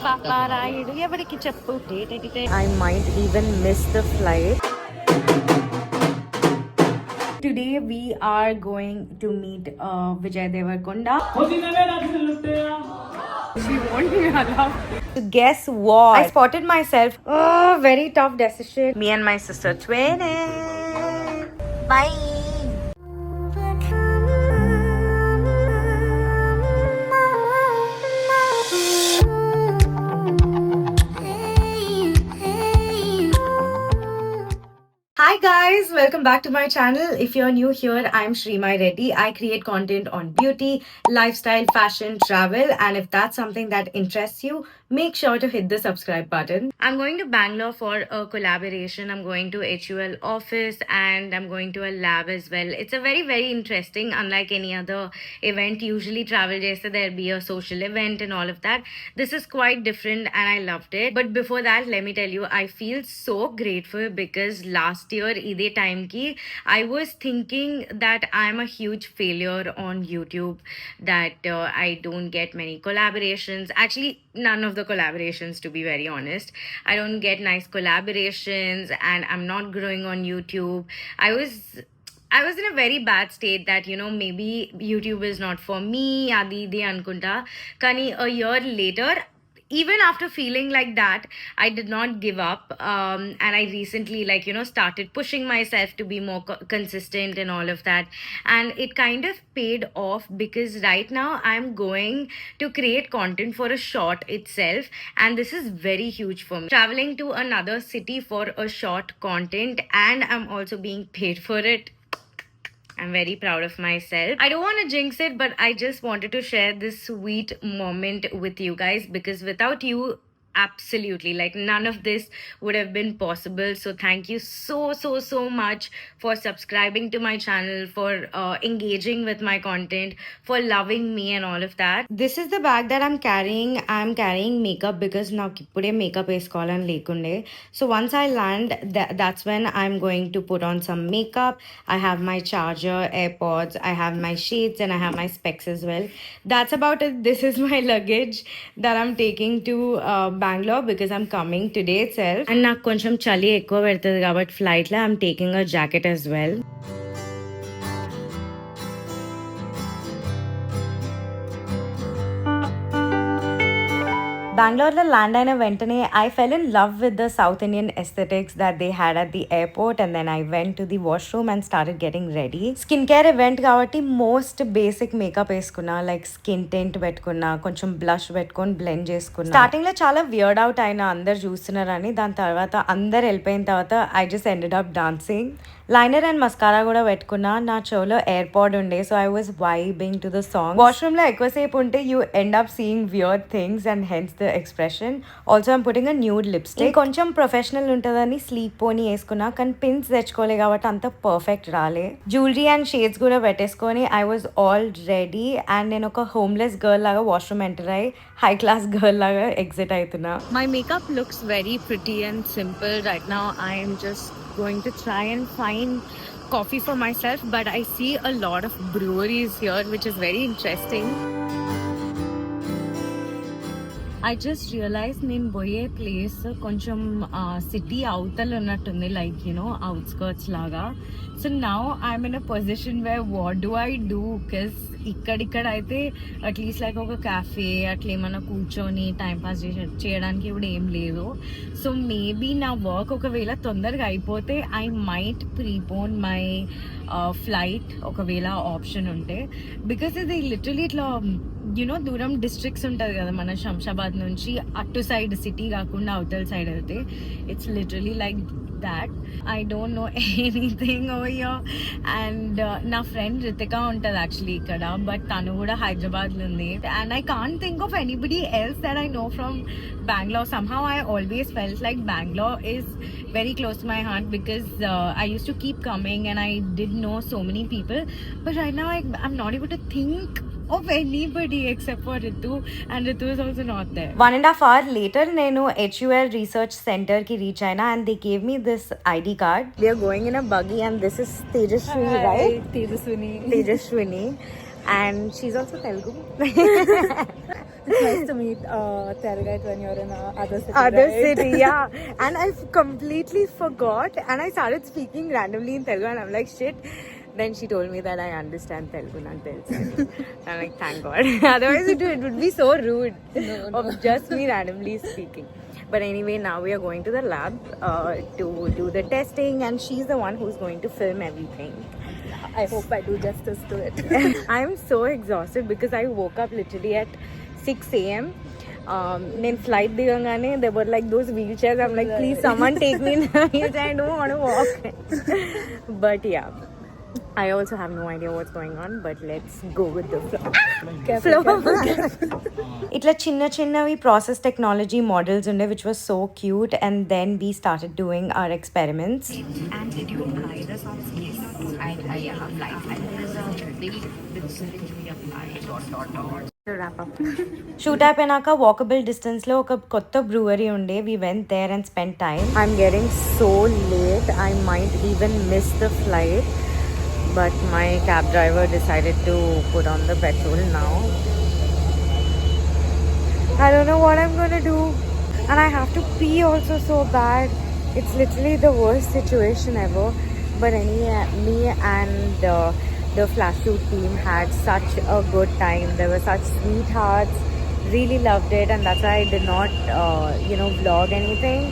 పాపారాయుడు ఎవరికి చెప్పు. I might even miss the flight. Today we are going to meet Vijay Devarkonda. She won't be allowed. Guess what? I spotted myself. Oh, very tough decision. Me and my sister twinning. Bye. Hi guys, welcome back to my channel. If you're new here, I'm Srimai Reddy. I create content on beauty, lifestyle, fashion, travel, and if that's something that interests you, make sure to hit the subscribe button. I'm going to Bangalore for a collaboration. I'm going to HUL office and I'm going to a lab as well. It's a very interesting, unlike any other event. Usually travel jeste there'll be a social event and all of that. This is quite different and I loved it. But before that, let me tell you, I feel so grateful because last year, ide time ki, I was thinking that I'm a huge failure on YouTube, that I don't get many collaborations. Actually, none of the collaborations, to be very honest. I don't get nice collaborations and I'm not growing on YouTube. I was in a very bad state that, maybe YouTube is not for me, adi idi anukunta. Kani a year later, even after feeling like that, I did not give up. And I recently, started pushing myself to be more consistent and all of that. And it kind of paid off because right now I'm going to create content for a short itself. And this is very huge for me. Traveling to another city for a short content, and I'm also being paid for it. I'm very proud of myself. I don't want to jinx it, but I just wanted to share this sweet moment with you guys because without you, absolutely, none of this would have been possible. So thank you so much for subscribing to my channel, for engaging with my content, for loving me and all of that. This is the bag that I'm carrying. I'm carrying makeup because now ippude makeup veskovalani lekunde. So once I land, that's when I'm going to put on some makeup. I have my charger, AirPods, I have my shades, and I have my specs as well. That's about it. This is my luggage that I'm taking to Bangalore because I'm coming today itself. And నాకు కొంచెం చలి ఎక్కువ పెడుతుంది కాబట్టి ఫ్లైట్లో I'm taking a jacket as well. Bangalore land అయిన వెంటనే I fell in love with the South Indian aesthetics that they had at the airport, and then I went to the washroom and started getting ready. Skin care event కాబట్టి most basic makeup వేసుకున్నా, like skin tint పెట్టుకున్నా, కొంచెం blush పెట్టుకొని blend చేసుకున్నా. Starting లో చాలా weird out అయినా అందరు చూస్తున్నారని, దాని తర్వాత అందరు వెళ్ళిపోయిన తర్వాత I just ended up dancing. Liner and mascara కూడా పెట్టుకున్నా. నా చెవులో ఎయిర్పాడ్ ఉండే, so I was vibing to the song. వాష్రూమ్లో ఎక్కువసేపు ఉంటే you end up seeing weird things and hence the expression. Also I'm putting a nude lipstick. కొంచెం professional ఉంటుందని స్లీక్ పోనీ వేసుకున్నా, కానీ పిన్స్ తెచ్చుకోలే కాబట్టి అంత పర్ఫెక్ట్ రాలే. జ్యువెలరీ అండ్ షేడ్స్ కూడా పెట్టేసుకొని I was all ready. And నేను ఒక హోమ్లెస్ గర్ల్ లాగా వాష్రూమ్ ఎంటర్ అయ్యి హై క్లాస్ గర్ల్ లాగా ఎగ్జిట్ అవుతున్నా. My makeup looks very pretty and simple right now. I'm just going to try and find coffee for myself, but I see a lot of breweries here, which is very interesting. I just realized నేను పోయే place కొంచెం city అవతల ఉన్నట్టుంది, like outskirts లాగా. So now I'm in a position where what do I do, because ఇక్కడిక్కడ అయితే at least like ఒక cafe అట్లా ఏమన్నా కూర్చొని టైంపాస్ చేయడానికి ఇప్పుడు ఏం లేదు. సో మేబీ నా వర్క్ ఒకవేళ తొందరగా అయిపోతే I might prepone my flight ఒకవేళ ఆప్షన్ ఉంటే, బికాస్ ఇది లిటరలీ ఇట్లా దూరం డిస్ట్రిక్ట్స్ ఉంటుంది కదా మన శంషాబాద్ నుంచి అటు సైడ్, సిటీ కాకుండా అవతల సైడ్ వెళ్తే it's literally like that. I don't know anything over here. And నా ఫ్రెండ్ రితికా ఉంటుంది యాక్చువల్లీ ఇక్కడ, బట్ తను కూడా హైదరాబాద్లో ఉంది. And I can't think of anybody else that I know from Bangalore. Somehow I always felt like Bangalore is very close to my heart because I used to keep coming and I did know so many people, but right now I'm not able to think of anybody except for Ritu, and Ritu is also not there. 1.5 hours later nenu HUL research center ki reach aina and they gave me this ID card. We are going in a buggy and this is Tejaswini, right? Tejaswini. Tejaswini. and she's also Telugu. It's nice to meet Teluguite when you're in other city. Other right? city, yeah. And I completely forgot, and I started speaking randomly in Telugu, and I'm like, shit. Then she told me that I understand Telugu, not Telugu. I'm like, thank God. Otherwise, it would be so rude of just me randomly speaking. But anyway, now we are going to the lab to do the testing, and she's the one who's going to film everything. I hope I do justice to it. I'm so exhausted because I woke up literally at 6 a.m. Then flight దిగంగానే there were like those wheelchairs. I'm like, please someone take me in the wheelchair. I don't want to walk. But yeah, I also have no idea what's going on. But let's go with the flow. ఇట్లా చిన్న చిన్నవి process technology models ఉండే which was so cute, and then we started doing our experiments. And did you apply the sunscreen? I applied. There's a big we applied. Shoot అయిపోయినాక walkable distance లో ఒక కొత్త brewery ఉండే. We went there and spend time. I'm getting so late, I might even miss the flight, but my cab driver decided to put on the petrol now. I don't know what I'm gonna do, and I have to pee also so bad. It's literally the worst situation ever. But anyway, me and the Flash Shoot team had such a good time. They were such sweethearts. Really loved it, and that's why I did not, vlog anything,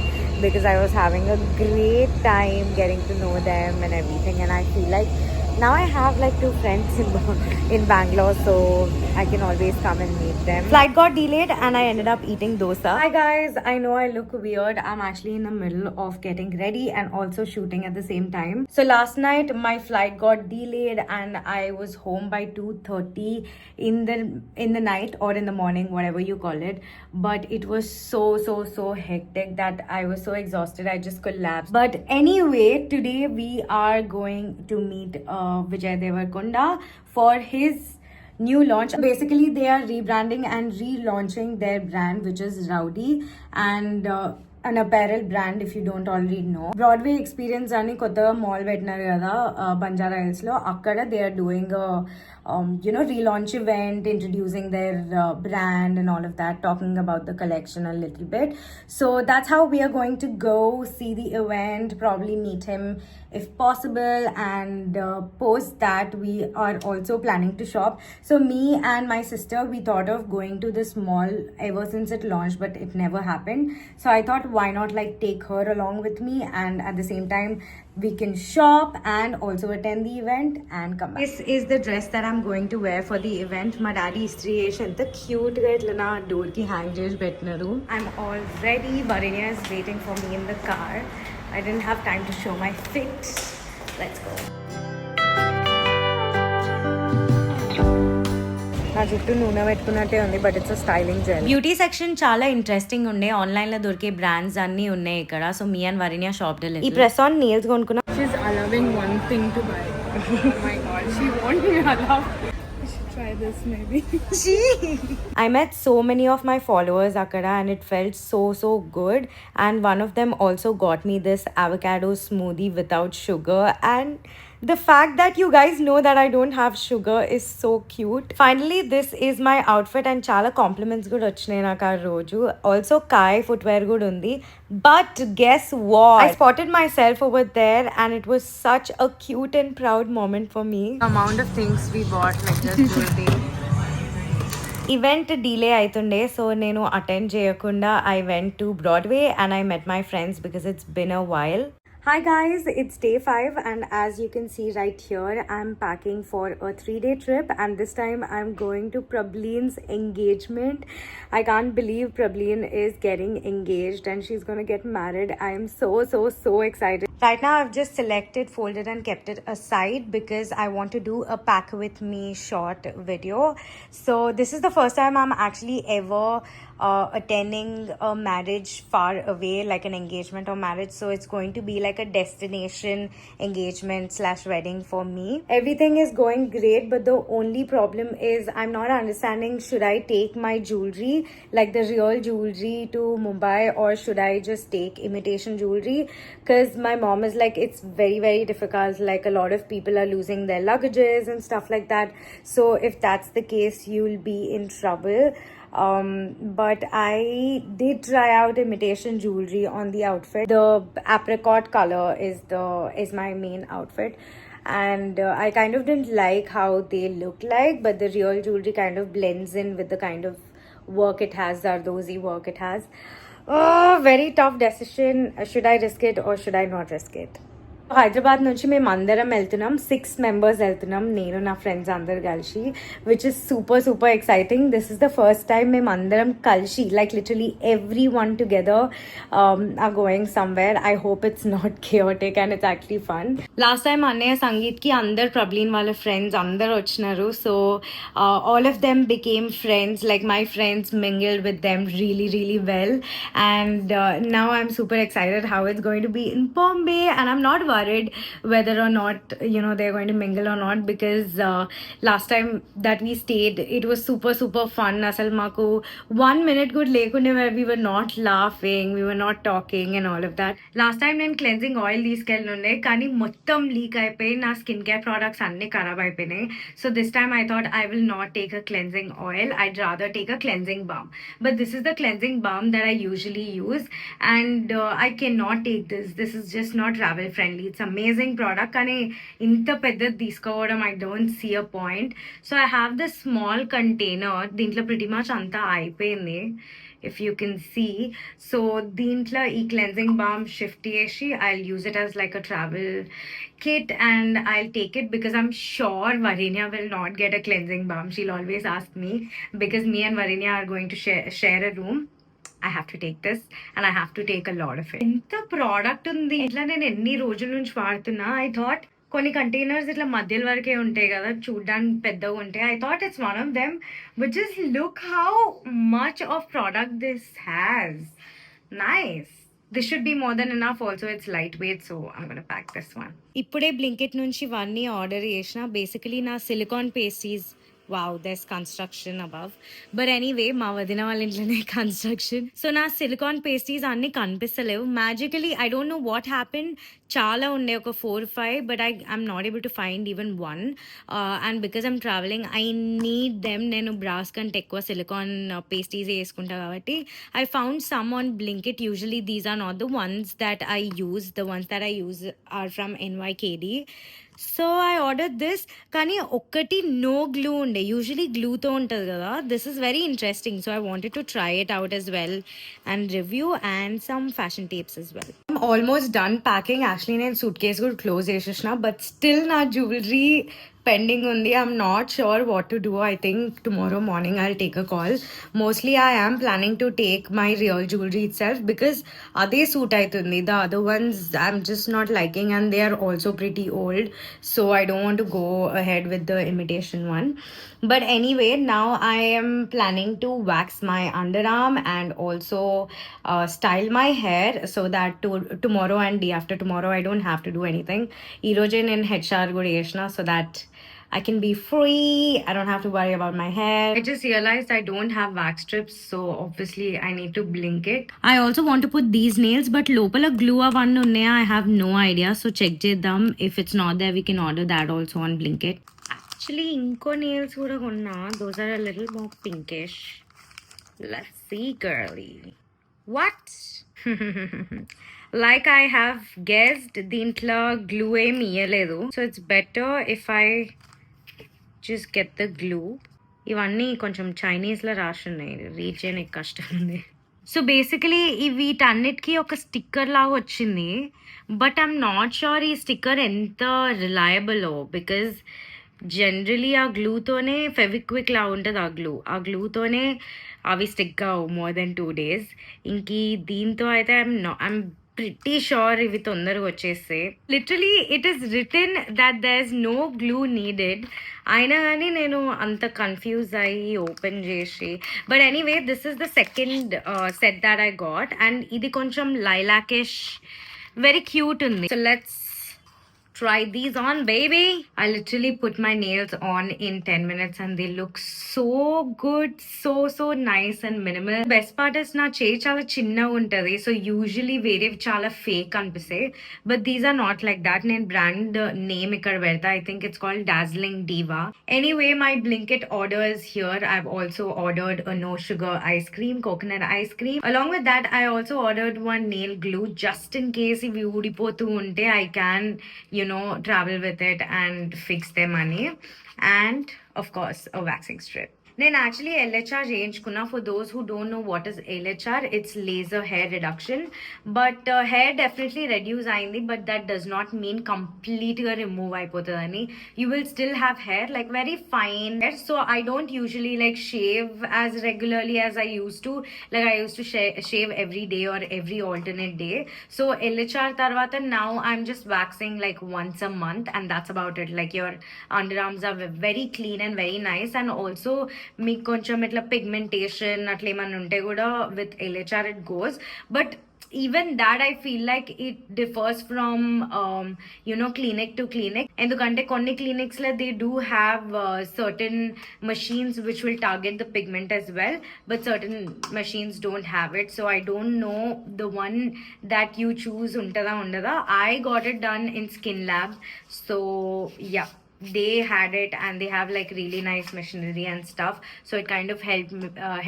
because I was having a great time getting to know them and everything. And I feel like now I have like 2 friends in Bangalore, so I can always come and meet them. Flight got delayed and I ended up eating dosa. Hi guys, I know I look weird. I'm actually in the middle of getting ready and also shooting at the same time. So last night my flight got delayed and I was home by 2:30 in the night or in the morning, whatever you call it. But it was so hectic that I was so exhausted I just collapsed. But anyway, today we are going to meet Vijay Deverakonda for his new launch. Basically, they are rebranding and relaunching their brand, which is Rowdy, and an apparel brand, if you don't already know. Broadway Experience ani kottaga mall పెట్టినారు కదా Banjara hills లో. అక్కడ they are doing a relaunch event, introducing their brand and all of that, talking about the collection a little bit. So that's how we are going to go see the event, probably meet him if possible, and post that we are also planning to shop. So me and my sister, we thought of going to this mall ever since it launched, but it never happened. So I thought, why not like take her along with me, and at the same time we can shop and also attend the event and come back. This is the dress that I'm going to wear for the event. My daddy istri chesi enta cute ga itla na door ki hang chesi petnaru. I'm all ready. Varinya is waiting for me in the car. I didn't have time to show my fit. Let's go. నా చుట్టూ నూనె పెట్టుకున్నట్టే ఉంది, but it's styling gel. Beauty section చాలా interesting ఉండే. Online లో దొరికే brands అన్ని ఉన్నాయి ఇక్కడ. So me and Varinya shop డెల్ ఈ ప్రెస్ ఆన్ నేల్స్ కొనుక్కున్నా. She's allowing one thing to buy. Oh my god, she won't be allowed. I should try this maybe. I met so many of my followers akada, and it felt so good. And one of them also got me this avocado smoothie without sugar, and the fact that you guys know that I don't have sugar is so cute. Finally, this is my outfit, and chala compliments good vachinayi naku aa roju. Also Kai footwear good undi. But guess what? I spotted myself over there, and it was such a cute and proud moment for me. The amount of things we bought, like just jewelry. Event delay aitunde, so nenu attend cheyakunda I went to Broadway and I met my friends because it's been a while. Hi guys, it's day 5, and as you can see right here, I'm packing for a 3-day trip, and this time I'm going to Prableen's engagement. I can't believe Prableen is getting engaged and she's going to get married. I am so excited. Right now I've just selected, folded and kept it aside because I want to do a pack with me short video. So this is the first time I'm actually ever attending a marriage far away, like an engagement or marriage. So it's going to be like a destination engagement slash wedding for me. Everything is going great, but the only problem is I'm not understanding, should I take my jewelry, like the real jewelry, to Mumbai, or should I just take imitation jewelry? Because my mom is like, it's very, very difficult. Like a lot of people are losing their luggages and stuff like that. So if that's the case, you'll be in trouble. But I did try out imitation jewelry on the outfit. The apricot color is my main outfit, and I kind of didn't like how they look like, but the real jewelry kind of blends in with the kind of work it has, the Ardozi work it has. Oh, very tough decision. Should I risk it or should I not risk it? Hyderabad నుంచి మేము అందరం వెళ్తున్నాం, 6 members వెళ్తున్నాం, నేను నా friends అందరు కలిసి, which is super super exciting. This is the first time మేము అందరం కలిసి, like literally every one together are going somewhere. I hope it's not chaotic and it's actually fun. Last time అన్నయ్య సంగీత్కి అందరు ప్రబ్లీన్ వాళ్ళ ఫ్రెండ్స్ అందరు వచ్చినారు. So all of them became friends, like my friends mingled with them really, really well. And now I'm super excited how it's going to be in Bombay, and I'm not worried whether or not, you know, they're going to mingle or not, because last time that we stayed, it was super, super fun. Asal maku 1 minute good lekunde where we were not laughing, we were not talking and all of that. Last time నేను cleansing oil తీసుకెళ్ళనుండే, కానీ మొత్తం leak అయిపోయి నా skin care products అన్నీ ఖరాబ్ అయిపోయినాయి. So this time I thought I will not take a cleansing oil. I'd rather take a cleansing balm. But this is the cleansing balm that I usually use, and I cannot take this. This is just not travel friendly. It's amazing product, కానీ ఇంత పెద్దది తీసుకోవడం I don't see a point. So I have this small container. దీంట్లో pretty much అంతా అయిపోయింది, if you can see. So దీంట్లో ఈ cleansing balm shift చేసి I'll use it as like a travel kit, and I'll take it because I'm sure Varinya will not get a cleansing balm. She'll always ask me, because me and Varinya are going to share a room. I have to take this, and I have to take a lot of it. ఇంత product ఉంది, ఇట్లా నేను ఎన్ని రోజుల నుంచి వాడుతున్నా. I thought కొన్ని containers ఇట్లా మధ్యల వరకే ఉంటాయి కదా, చూడ్డానికి పెద్దగా ఉంటాయి. I thought it's one of them, but just look how much of product this has. Nice. This should be more than enough. Also, it's lightweight, so I'm gonna pack this one. ఇప్పుడే Blinkit నుంచి ఇవన్నీ order చేసిన. Basically నా silicone pastries, wow, there's construction above. But anyway, మా వదిన వాళ్ళ ఇంట్లోనే construction. So నా సిలికాన్ పేస్ట్రీస్ అన్నీ కనిపిస్తలేవు magically. I don't know what happen. చాలా ఉండే, ఒక 4-5, but I'm not able to find even one. And because I'm travelling, I need them. నేను బ్రాస్ కంటే ఎక్కువ సిలికాన్ పేస్ట్రీస్ వేసుకుంటా కాబట్టి I found some on Blinkit. Usually these are not the ones that I use. The ones that I use are from NYKD. So I order this, కానీ ఒక్కటి no glue ఉండే. Usually గ్లూతో ఉంటుంది కదా. This is very interesting, so I wanted to try it out as well and review, and some fashion tapes as well. I'm almost done packing. Actually నేను suitcase కూడా close చేసేసిన, but still నా jewellery pending ఉంది. I'm not sure what to do. I think tomorrow morning I'll take a call. Mostly I am planning to take my real jewellery itself, because అదే suit అవుతుంది. The other ones I'm just not liking, and they are also pretty old. So I don't want to go ahead with the imitation one. But anyway, now I am planning to wax my underarm and also style my hair, so that tomorrow and day after tomorrow I don't have to do anything. Ee roje nen HR kuda chesna, so that I can be free. I don't have to worry about my hair. I just realized I don't have wax strips, so obviously I need to blink it. I also want to put these nails, but lopala glue avannu unnaya, I have no idea. So check cheddam. If it's not there, we can order that also on Blinkit. Actually, inko nails kuda konna. Those are a little more pinkish. Let's see, girly. What? Like I have guessed, దీంట్లో glue ఏమి ఇయ్యలేదు. So it's better if I just get the glue. ఇవన్నీ కొంచెం చైనీస్లో రాసున్నాయి, read చేయడానికి కష్టం ఉంది. So basically వీటన్నిటికీ ఒక స్టిక్కర్ లాగా వచ్చింది, బట్ ఐఎమ్ నాట్ షూర్ ఈ స్టిక్కర్ ఎంత రిలయబుల్లో, బికాజ్ జనరలీ ఆ గ్లూతోనే ఫెవిక్విక్ లా ఉంటుంది. ఆ గ్లూతోనే అవి స్టిక్ అవ్వవు మోర్ దెన్ 2 days. ఇంక దీంతో అయితే ఐఎమ్ pretty sure ఇవి తొందరగా వచ్చేస్తాయి. Literally it is written that there is no glue needed. అయినా కానీ నేను అంత కన్ఫ్యూజ్ అయ్యి ఓపెన్ చేసి, but anyway this is the second set that I got and ఇది కొంచెం లైలాకిష్ వెరీ క్యూట్ ఉంది. So let's try these on, baby. I literally put my nails on in 10 minutes and they look so good, so nice and minimal. Best part is na cheyi chala chinna untadi, so usually vere chala fake anpistayi, but these are not like that. Nen brand name ikkada pedta. I think it's called Dazzling Diva. Anyway, my Blinkit order is here. I've also ordered a no sugar ice cream, coconut ice cream. Along with that, I also ordered one nail glue just in case if ఊడిపోతూ ఉంటే I can, travel with it and fix their money, and of course a waxing strip. నేను actually LHR చేయించుకున్నా. For those who don't know what is LHR, it's laser hair reduction. But hair definitely reduce అయింది, but that does not mean కంప్లీట్గా remove అయిపోతుందని. You will still have hair like very fine hair. So I don't usually like shave as regularly as I used to. Like I used to shave every day or every alternate day. So LHR తర్వాత now I'm just waxing like once a month and that's about it. Like your underarms are very clean and very nice, and also మీకు కొంచెం ఇట్లా pigmentation అట్లా ఏమన్నా ఉంటే కూడా with LHR it goes. But even that I feel like it differs from clinic to clinic. ఎందుకంటే కొన్ని clinics లో they do have certain machines which will target the pigment as well, but certain machines don't have it. So I don't know the one that you choose untada undada. I got it done in Skin Lab, so yeah, they had it and they have like really nice machinery and stuff, so it kind of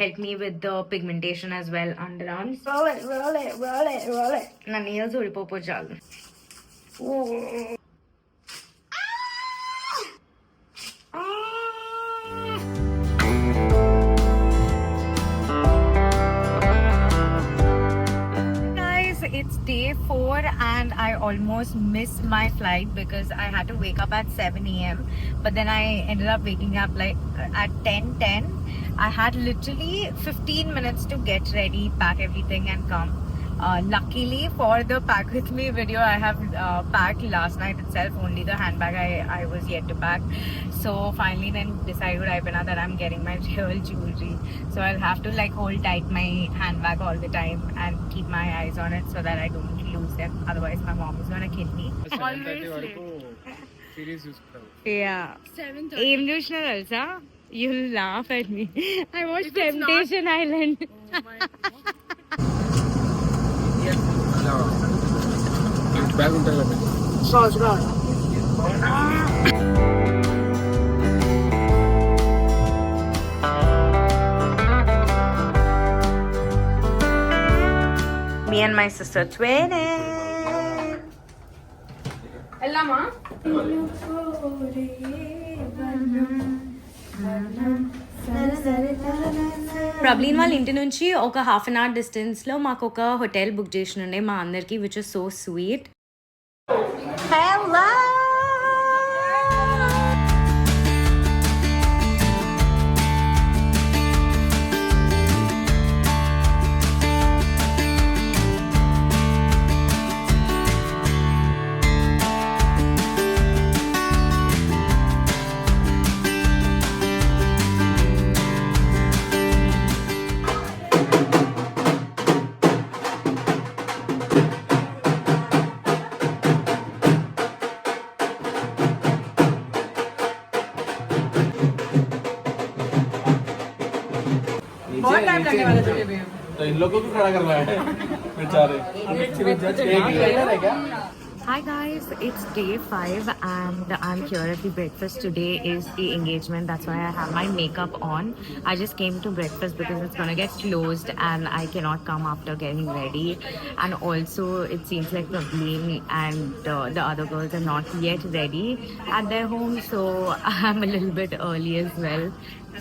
helped me with the pigmentation as well. Underarms, roll it na nails udipopo chalu. It's day 4 and I almost missed my flight because I had to wake up at 7 a.m. But then I ended up waking up like at 10:10. I had literally 15 minutes to get ready, pack everything and come. Luckily for the pack with me video, I have packed last night itself, only the handbag I was yet to pack. So finally then decided that I'm getting my real jewelry. So I'll have to like hold tight my handbag all the time and keep my eyes on it so that I don't lose them. Otherwise my mom is gonna kill me. Always late. Yeah. 7:30. ఏం చూసినా తెలుసా? You'll laugh at me. I watched If it's Temptation Island. Oh my God. Bag ఉంటుంది Me and my sister twinning. Ellama? ప్రబ్లీన్ వాళ్ళ ఇంటి నుంచి ఒక half an hour డిస్టెన్స్లో మాకు ఒక హోటల్ బుక్ చేసిన ఉండే మా అందరికి, which is so sweet. Hello बहुत टाइम लगने वाला है बेबी. तो इन लोगों को खड़ा करना है बेचारे. Hi guys, it's day 5 and I'm here at the breakfast. Today is the engagement, that's why I have my makeup on. I just came to breakfast because it's gonna get closed and I cannot come after getting ready. And also it seems like Praveen and the other girls are not yet ready at their home, so I'm a little bit early as well.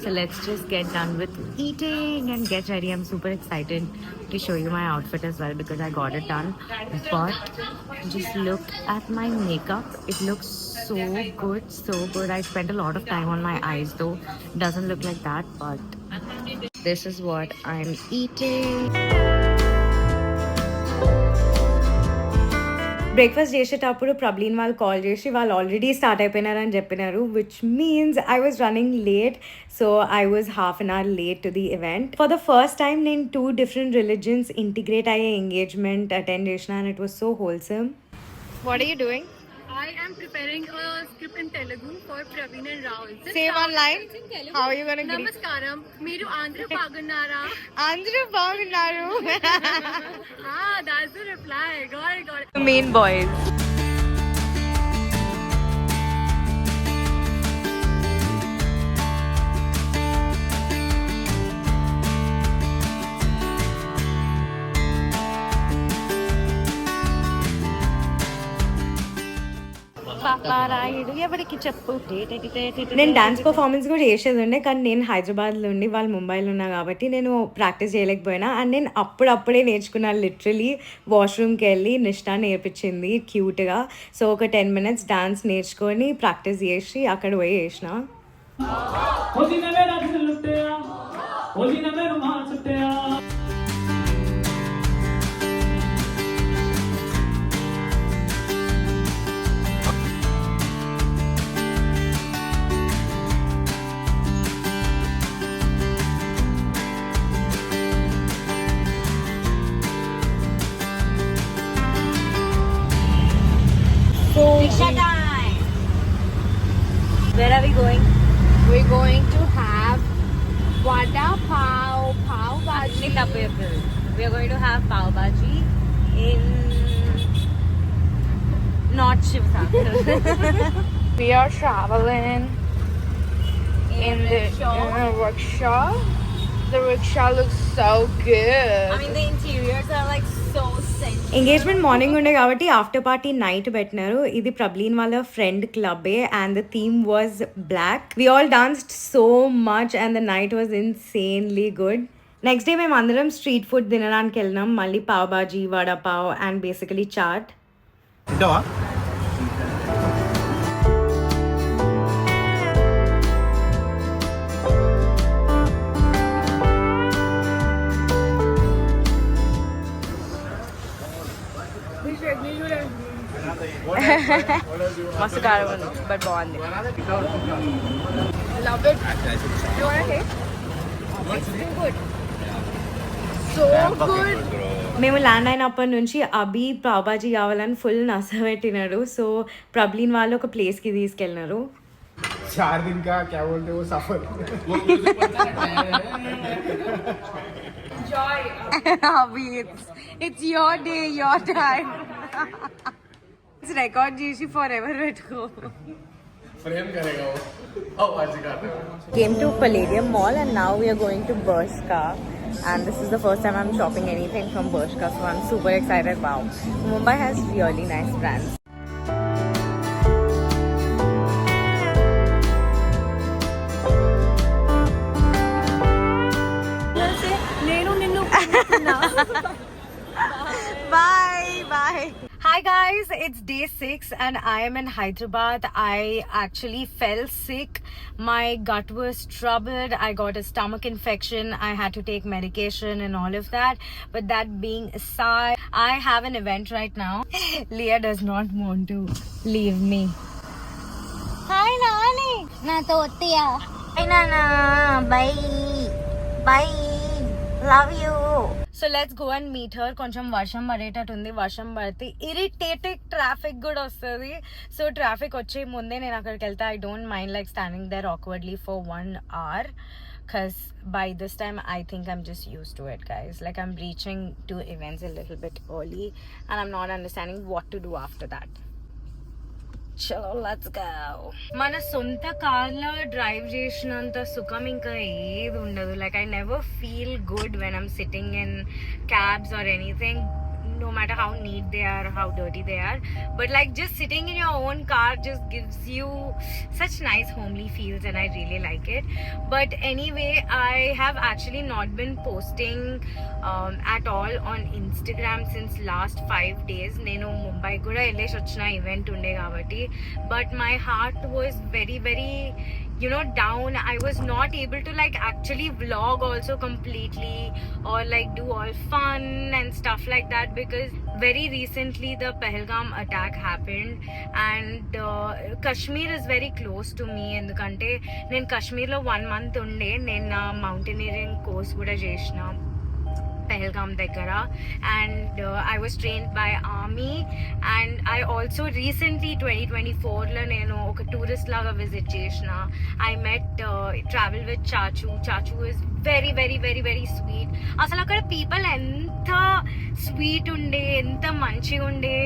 So let's just get done with eating and get ready. I'm super excited to show you my outfit as well because I got it done. But just look at my makeup. It looks so good, so good. I spent a lot of time on my eyes though. Doesn't look like that, but this is what I'm eating. Breakfast చేసేటప్పుడు ప్రబ్లీన్ వాళ్ళు call చేసి వాళ్ళు already start అయిపోయినారని చెప్పినారు, which means I was running late. So I was half an hour late to the event. For the first time నేను 2 different religions integrate అయ్యే engagement attend చేసిన and it was so wholesome. What are you doing? I am preparing a script in Telugu for Praveen and Rahul. Same online? How are you going to greet? Namaskaram. Meeru Andhra Pagunnara. అందరూ బాగున్నారు. That's the reply. Got it. Main boys. Paparayudu ఎవరికి చెప్పు. నేను dance performance కూడా చేసేది ఉండే, కానీ నేను హైదరాబాద్లో ఉండి వాళ్ళు ముంబైలో ఉన్నా కాబట్టి నేను ప్రాక్టీస్ చేయలేకపోయినా. అండ్ నేను అప్పుడప్పుడే నేర్చుకున్నాను. లిటరలీ వాష్రూమ్కి వెళ్ళి నిష్ఠా నేర్పించింది క్యూట్గా. సో ఒక 10 minutes డాన్స్ నేర్చుకొని ప్రాక్టీస్ చేసి అక్కడ పోయి చేసిన. Where are we going? We're going to have vada pav bhaji. We are going to have pav bhaji in not Shivsagar. We are traveling in the rickshaw. The rickshaw looks so good. I mean the interiors are like so sensual. Engagement morning ఉండే కాబట్టి after party night పెట్టినారు. ఇది ప్రబ్లీన్ వాళ్ళ friend క్లబ్బే and the theme was black. We all danced so much and the night was insanely good. Next day మేము అందరం street food తినడానికి వెళ్ళినాం. మళ్ళీ పావ్ బాజీ, వడా పావ్ అండ్ బేసికలీ చాట్. మస్తు కారం ఉంది బట్ బాగుంది. Love it. You wanna taste? It's too good. So good. మేము ల్యాండ్ అయినప్పటి నుంచి అభి పావ్ బాజీ కావాలని ఫుల్ నసబెట్టినాడు. సో ప్రబ్లీన్ వాళ్ళు ఒక ప్లేస్కి తీసుకెళ్ళినారు. 4 दिन का क्या बोलते हैं वो सफर. Joy. Abhi it's your day, your time. It's record చేసి forever పెట్టుకో. फ्रेम करेगा वो. आज का Came to Palladium Mall and now we are going to Bershka. And this is the first time I'm shopping anything from Bershka, so I'm super excited. Wow, Mumbai has really nice brands. Bye. Hi guys, it's day 6 and I am in Hyderabad. I actually fell sick. My gut was troubled. I got a stomach infection. I had to take medication and all of that. But that being aside, I have an event right now. Leah does not want to leave me. Hi Nani. నాతో వత్తయా Hi Nana. Bye. Love you. So let's go and meet her. కొంచెం వర్షం పడేటట్టుంది. వర్షం పడితే irritating traffic కూడా వస్తుంది. So traffic వచ్చే ముందే నేను అక్కడికి వెళ్తే I don't mind like standing there awkwardly for 1 hour. Because by this time I think I'm just used to it, guys. Like I'm reaching to events a little bit early and I'm not understanding what to do after that. చలో let's go. మన సొంత కార్లో drive చేసినంత సుఖం ఇంకా ఏది ఉండదు. Like I never feel good when I'm sitting in cabs or anything, no matter how neat they are, how dirty they are. But like just sitting in your own car just gives you such nice homely feels and I really like it. But anyway, I have actually not been posting at all on Instagram since last 5 days. Nenu Mumbai kuda ellesh ochina event unde kabatti, but my heart was very down. I was not able to like actually vlog also completely, or like do all fun and stuff like that, because very recently the Pahalgam attack happened, and Kashmir is very close to me. ఎందుకంటే నేను కశ్మీర్లో 1 month ఉండే, నేను నా mountaineering course కూడా చేసిన Pahalgam దగ్గర, and I was trained by army, and I also recently 2024లో నేను ఒక టూరిస్ట్ లాగా విజిట్ చేసిన. I met travel with Chachu is very very very very sweet. అసలు అక్కడ పీపుల్ ఎంత స్వీట్ ఉండే, ఎంత మంచిగా ఉండే,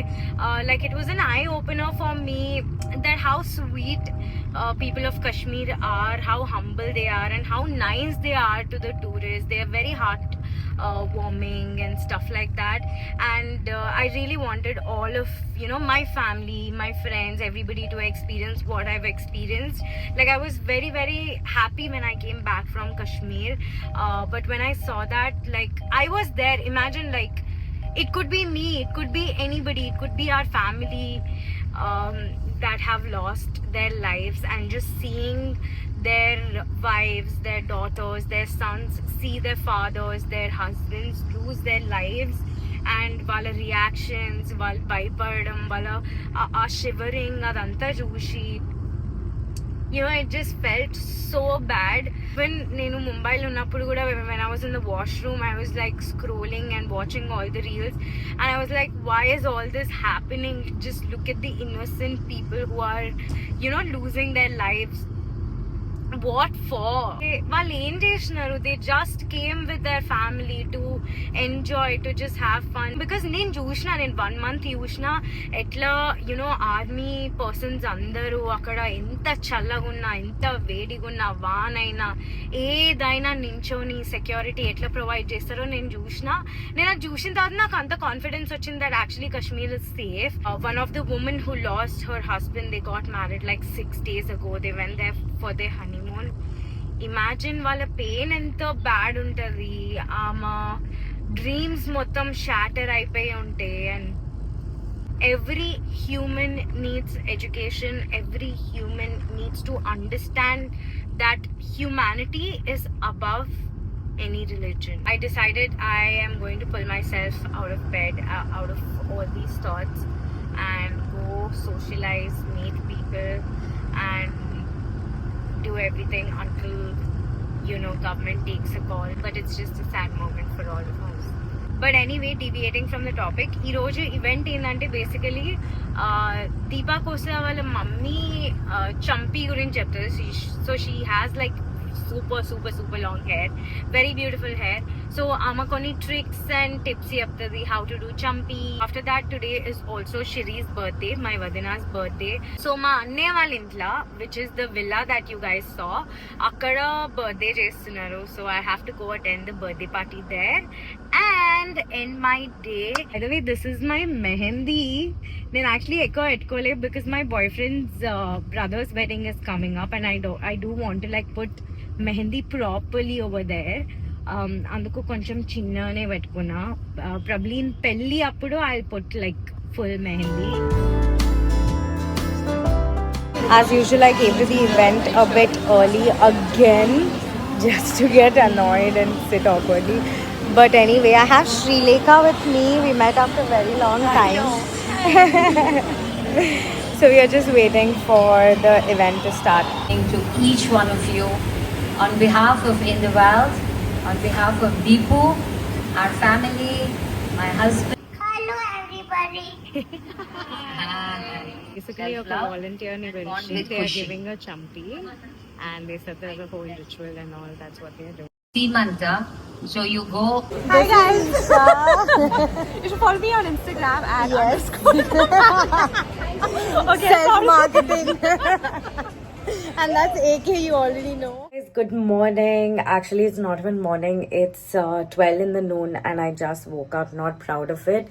like it was an eye opener for me that how sweet people of Kashmir are, how humble they are, and how nice they are to the tourists. They are very heart warming and stuff like that, and I really wanted all of my family, my friends, everybody to experience what I've experienced. Like I was very very happy when I came back from Kashmir, but when I saw that, like I was there, imagine, like it could be me, it could be anybody, it could be our family that have lost their lives, and just seeing their wives, their daughters, their sons see their fathers, their husbands lose their lives, and వాళ్ళ reactions, వాళ్ళు భయపడడం, వాళ్ళ ఆ shivering, అదంతా చూసి it just felt so bad. When నేను ముంబైలో ఉన్నప్పుడు కూడా, when I was in the washroom, I was like scrolling and watching all the reels, and I was like, why is all this happening? Just look at the innocent people who are losing their lives. What for? వాళ్ళు ఏం చేసినారు? They just came with their family to enjoy, to just have fun. Because నేను చూసిన, నేను 1 month చూసిన ఎట్లా army persons అందరూ అక్కడ ఎంత చల్లగున్నా, ఎంత వేడిగున్నా, వానైనా ఏదైనా నించోని సెక్యూరిటీ ఎట్లా ప్రొవైడ్ చేస్తారో నేను చూసిన. నేను అది చూసిన తర్వాత నాకు అంత కాన్ఫిడెన్స్ వచ్చింది that actually Kashmir is safe. One of the women who lost her husband, they got married like 6 days ago. They went there for their honeymoon. Imagine వాళ్ళ పెయిన్ ఎంత బ్యాడ్ ఉంటుంది. ఆమె డ్రీమ్స్ మొత్తం షాటర్ అయిపోయి ఉంటే. And every human needs education, every human needs to understand that humanity is above any religion. I decided I am going to pull myself out of bed, out of all these thoughts, and go socialize, meet people, and do everything until government takes a call. But it's just a sad moment for all of us. But anyway, deviating from the topic, ఈ రోజు event ఏంటంటే basically Deepa Khosla వాళ్ళ mummy చంపీ గురించి చెప్తుంది. So she has like super super super long hair, very beautiful hair. So ama konni tricks and tips cheptadi how to do champi. After that, today is also Shiri's birthday, my vadina's birthday. So ma anne wal intla, which is the villa that you guys saw, akkada birthday chestunaru. So I have to go attend the birthday party there and end my day. By the way, this is my mehendi. Then actually etkole because my boyfriend's brother's wedding is coming up, and I do want to like put mehndi properly over there. అందుకు కొంచెం చిన్ననే పెట్టుకున్నా. ప్రబ్లీన్ పెళ్ళి అప్పుడు I put like full mehndi. As usual, I came to the event a bit early again, just to get annoyed and sit awkwardly. But anyway, I have Srilekha with me. We met after a very long time. So we are just waiting for the event to start. To each one of you, on behalf of In the World, on behalf of Deepu, our family, my husband. Hello everybody. Basically, a volunteer ni they are giving a champi, and they said there's a whole ritual and all. That's what they are doing. Simanta, so you go. Hi guys. You should follow me on Instagram at Yes. Okay, Self-marketing. And that's AK, you already know. Good morning. Actually, it's not even morning. It's 12 in the noon, and I just woke up. Not proud of it.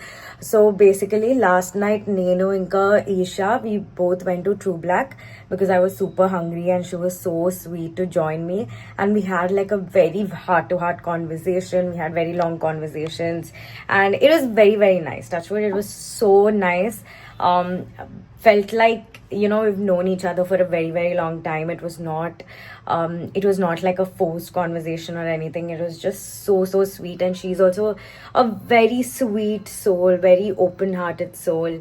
So basically, last night, Nenu inka Isha, we both went to True Black because I was super hungry, and she was so sweet to join me. And we had like a very heart-to-heart conversation. We had very long conversations, and it was very, very nice. Touch wood, it was so nice. felt like, you know, we've known each other for a very, very long time. It was not like a forced conversation or anything. It was just so sweet. And she's also a very sweet soul, very open-hearted soul.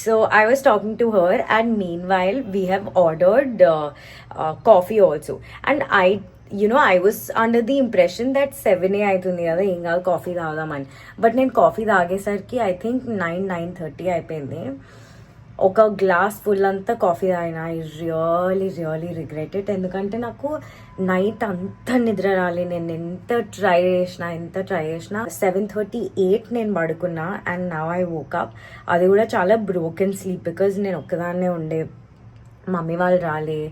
So I was talking to her, and meanwhile we have ordered coffee also. And I was under the impression that 7 అవుతుంది కదా, ఏం కాదు coffee తాగుదామని. But నేను coffee తాగేసరికి I think 9:30 అయిపోయింది. ఒక glass full అంతా coffee తాగిన. I really regret it. ఎందుకంటే నాకు నైట్ అంతా నిద్ర రాలి. నేను ఎంత ట్రై చేసినా 7:38 నేను పడుకున్నా. And now I woke up. అది కూడా చాలా బ్రోకెన్ స్లీప్, బికాజ్ నేను ఒక్కదాన్నే ఉండే, మమ్మీ వాళ్ళు రాలే.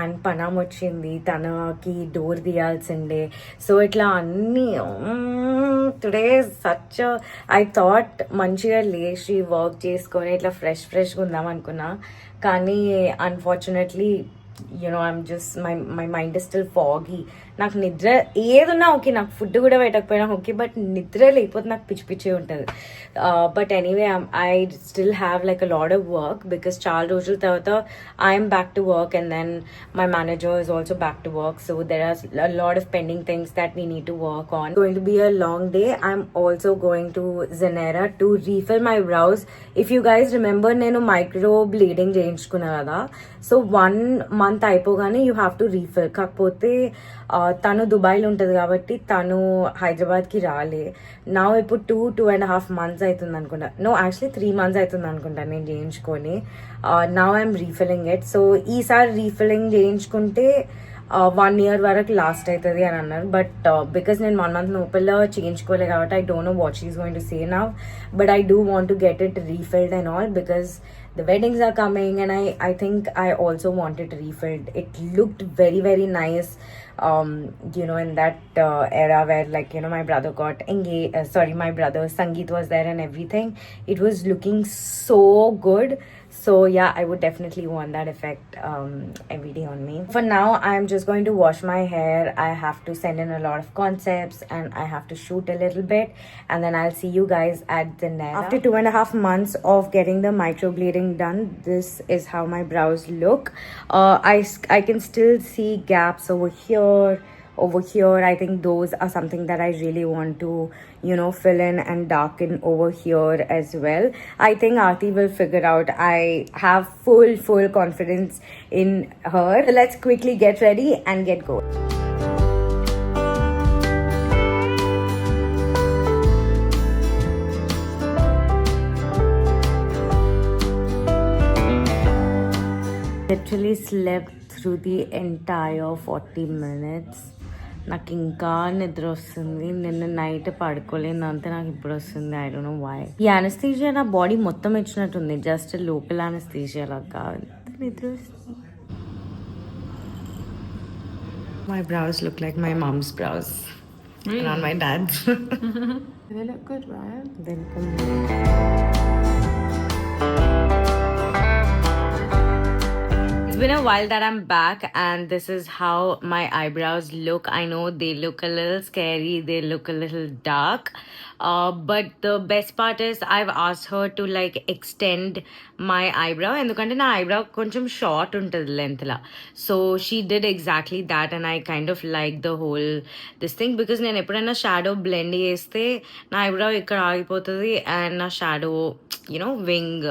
అండ్ పనాం వచ్చింది, తనకి డోర్ తీయాల్సిండే. సో ఇట్లా అన్నీ టుడే సచ్ ఐ థాట్ మంచిగా లేచి వర్క్ చేసుకొని ఇట్లా ఫ్రెష్గా ఉందాం అనుకున్నా. కానీ unfortunately I'm just my mind is still foggy. నాకు నిద్ర ఏదున్నా ఓకే, నాకు ఫుడ్ కూడా పెట్టకపోయినా ఓకే, బట్ నిద్ర లేకపోతే నాకు పిచ్చి ఉంటుంది. But anyway I still have like a lot of work, because చాలా రోజుల తర్వాత I'm back to work and then my manager is also back to work. So there are a lot of pending things that we need to work on. It's going to be a long day. I'm also going to Zenera to refill my brows. If you guys remember, నేను micro bleeding చేయించుకున్నా కదా. So 1 month అయిపోగానే you have to refill. కాకపోతే తను దుబాయ్లో ఉంటుంది కాబట్టి తను హైదరాబాద్కి రాలే. నా ఇప్పుడు 2.5 months అవుతుంది అనుకుంటా. నో, యాక్చువల్లీ 3 months అవుతుంది అనుకుంటా నేను చేయించుకొని. Now I'm refilling it. So ఈసారి రీఫిల్లింగ్ చేయించుకుంటే 1 year వరకు లాస్ట్ అవుతుంది అని అన్నారు. బట్ బికాస్ నేను 1 month లోపల చేయించుకోలే కాబట్టి I don't know what she is going to say now. But I do want to get it refilled and all, because the weddings are coming and I think I also want it refilled. It looked very nice, in that era where, like, my brother got engaged. My brother Sangeet was there and everything. It was looking so good. So yeah, I would definitely want that effect every day on me. For now, I'm just going to wash my hair. I have to send in a lot of concepts and I have to shoot a little bit, and then I'll see you guys at the Nera. After 2.5 months of getting the microblading done, this is how my brows look. I can still see gaps over here. I think those are something that I really want to fill in and darken over here as well. I think Aarti will figure out. I have full confidence in her. So let's quickly get ready and get going. Literally slept through the entire 40 minutes. నాకు ఇంకా నిద్ర వస్తుంది. నిన్న night పడుకోలేదు అంతే, నాకు ఇప్పుడు వస్తుంది. I don't know why. ఈ అనస్థీషియా నా బాడీ మొత్తం ఇచ్చినట్టుంది, జస్ట్ లోకల్ అనస్థీషియా లాగా కాదు. నిద్ర వస్తుంది. My brows look like my mom's brows. Really? Not my dad's. They look good, right? They look It's been a while that I'm back, and this is how my eyebrows look. I know they look a little scary, they look a little dark, but the best part is I've asked her to like extend my eyebrow, ఎందుకంటే నా eyebrow కొంచెం short ఉంటుంది length law. So she did exactly that and I kind of like the whole this thing, because నేను ఎప్పుడైనా shadow blend చేస్తే నా eyebrow ఇక్కడ ఆగిపోతుంది అండ్ నా షాడో వింగ్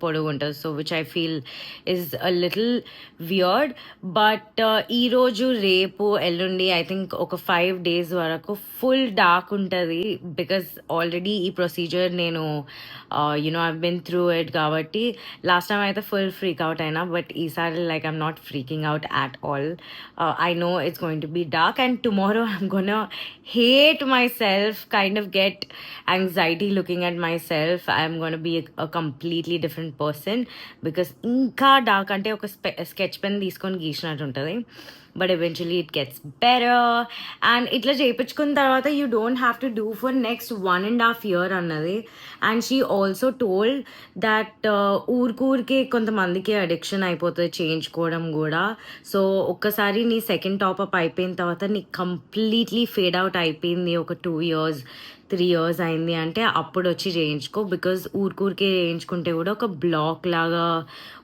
పొడుగు ఉంటుంది. So which I feel is a little weird. But ఈరోజు రేపు ఎల్లుండి ఐ థింక్ ఒక 5 days వరకు ఫుల్ డార్క్ ఉంటుంది, బికాస్ ఆల్రెడీ ఈ ప్రొసీజర్ నేను ఐవ్ బిన్ త్రూ ఇట్ కాబట్టి. లాస్ట్ టైం అయితే ఫుల్ ఫ్రీక్ అవుట్ అయినా, బట్ ఈసారి like I'm not freaking out at all. I know it's going to be dark and tomorrow I'm gonna hate myself, kind of get anxiety looking at myself. I'm going to be a completely different person, because ఇంకా dark అంటే ఒక sketch pen తీసుకొని గీసినట్టు ఉంటుంది. But eventually it gets better. And ఇట్లా చేయించుకున్న తర్వాత you don't have to do for next 1.5 years అన్నది. And she also told that ఊరికే కొంతమందికి అడిక్షన్ అయిపోతుంది చేయించుకోవడం కూడా. సో ఒక్కసారి నీ సెకండ్ టాప్అప్ అయిపోయిన తర్వాత నీకు కంప్లీట్లీ ఫేడ్ అవుట్ అయిపోయింది ఒక 2 years 3 years అయింది అంటే అప్పుడు వచ్చి చేయించుకో, బికాజ్ ఊరికే చేయించుకుంటే కూడా ఒక బ్లాక్ లాగా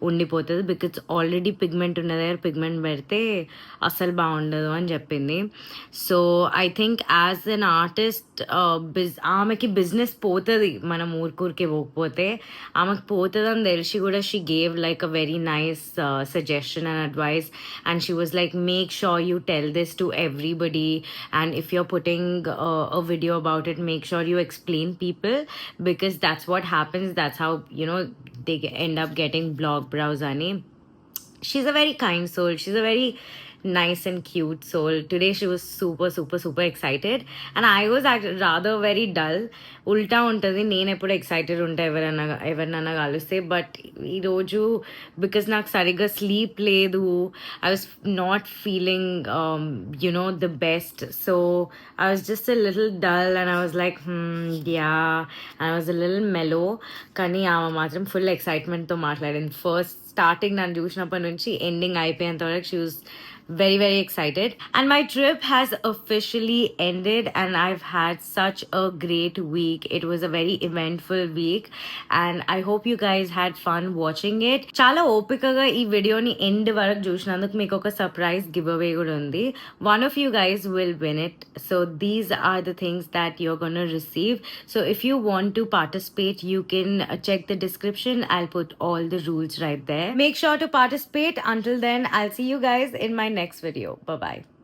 ఉండిపోతుంది, బికాజ్ ఆల్రెడీ పిగ్మెంట్ ఉన్న దగ్గర పిగ్మెంట్ పెడితే అస్సలు బాగుండదు అని చెప్పింది. So I think as an artist ఆమెకి బిజినెస్ పోతుంది మనం ఊరికే పోకపోతే, ఆమెకు పోతుంది అని తెలిసి కూడా she gave like a very nice suggestion and advice, and she was like, make sure you tell this to everybody, and if you're putting a video about it, make sure you explain people, because that's what happens, that's how, you know, they end up getting blog brows ani. She's a very kind soul, she's a very nice and cute soul. Today she was super excited, and I was rather very dull. ఉల్టా ఉంటుంది, నేను ఎప్పుడు excited ఉంటా ఎవరినన్నా కలిస్తే, but ఈరోజు because నాకు సరిగ్గా స్లీప్ లేదు, I was not feeling you know the best, so I was just a little dull and I was like yeah, I was a little mellow. కానీ ఆమె మాత్రం ఫుల్ ఎక్సైట్మెంట్తో మాట్లాడింది. ఫస్ట్ స్టార్టింగ్ నన్ను చూసినప్పటి నుంచి ఎండింగ్ అయిపోయేంత వరకు she was very excited. And my trip has officially ended, and I've had such a great week. It was a very eventful week, and I hope you guys had fun watching it. Chala opikaga ee video ni end varaku chusnanduku meeku oka surprise giveaway kuda undi. One of you guys will win it, so these are the things that you're going to receive. So if you want to participate, you can check the description. I'll put all the rules right there. Make sure to participate. Until then, I'll see you guys in my next video. Bye bye.